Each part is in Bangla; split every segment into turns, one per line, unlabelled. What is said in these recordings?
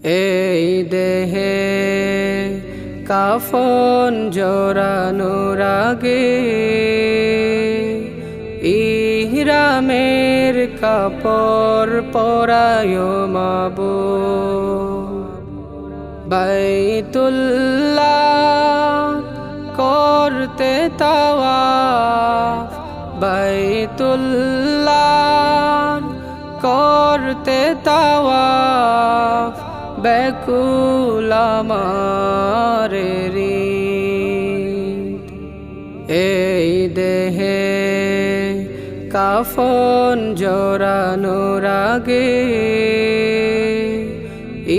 এই দেহে কাফন জোড়ানোর আগে ইহরামের কাপড় পরায় মাবুদ। বাইতুল্লাহ করতে তাওয়াফ, বাইতুল্লাহ করতে তাওয়াফ, ব্যাকুল আমার হৃদ। এই দেহে কাফন জোড়ানোর আগে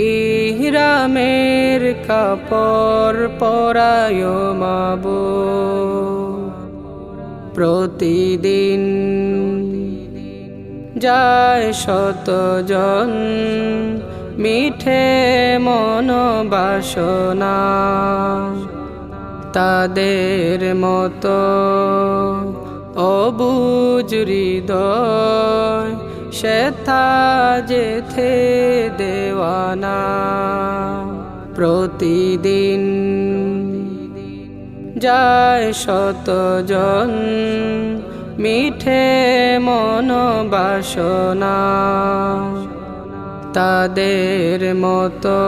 ইহরামের কাপড় পরায় মাবুদ। প্রতিদিন যায় শতজন মিঠে মন বাসনা, তাদের মতো অবুঝ হৃদয় সেথা যেথে দেওয়ানা। প্রতিদিন যায় শতজন মিঠে মন বাসনা, তাদের মতো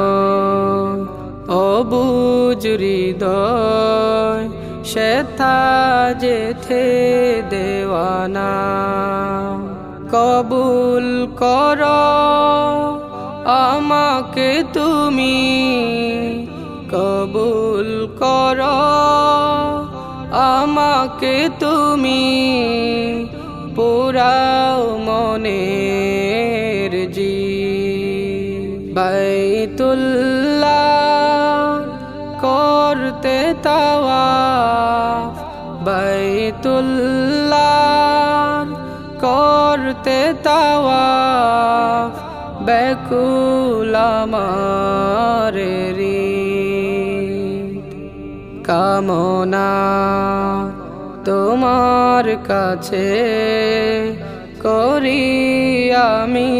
অবুঝ হৃদয় সেথা যেথে দেওয়ানা। কবুল কর আমাকে তুমি, কবুল কর আমাকে তুমি, পুরাও মনের জি। বাইতুল্লাহ করতে তাওয়াফ, বাইতুল্লাহ করতে তাওয়াফ, ব্যাকুল আমার হৃদ। কামনা তোমার কাছে করি আমি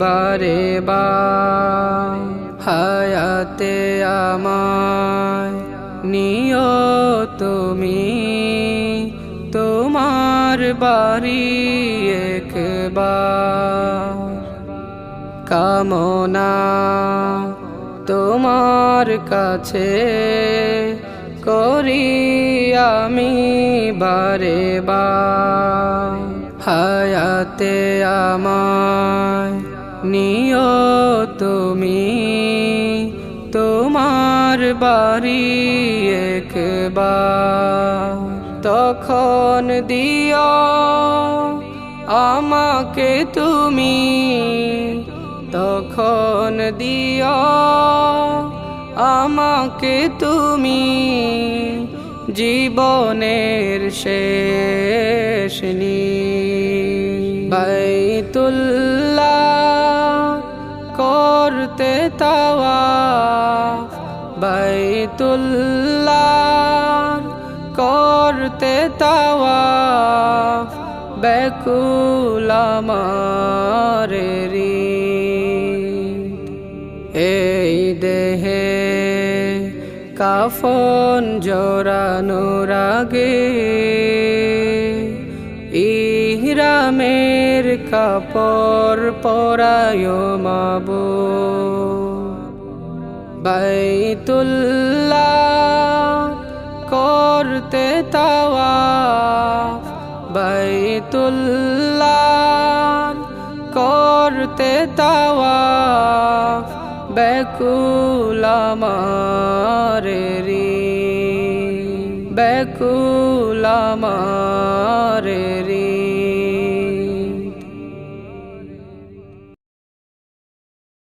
বারে বার, হায়াতে আমায় নিও তুমি, তোমার বাড়ি একবার। কামনা তোমার কাছে করি আমি বারে বার, হায়াতে আমায় নিও তুমি, তোমার বাড়ি একবার। তখন দিও আমাকে তুমি, তখন দিও আমাকে তুমি, জীবনের শেষ নিদ। বাইতুল্লাহ করতে তাওয়াফ, বাইতুল্লাহ করতে তাওয়াফ, ব্যাকুল আমার হৃদ। এই দেহে কাফন জোড়ানোর আগে ইহরামের কাপড় পরায় মাবুদ। বাইতুল্লাহ করতে তাওয়াফ, বাইতুল্লাহ করতে তাওয়াফ, ব্যাকুল আমার হৃদ, ব্যাকুল আমার হৃদ।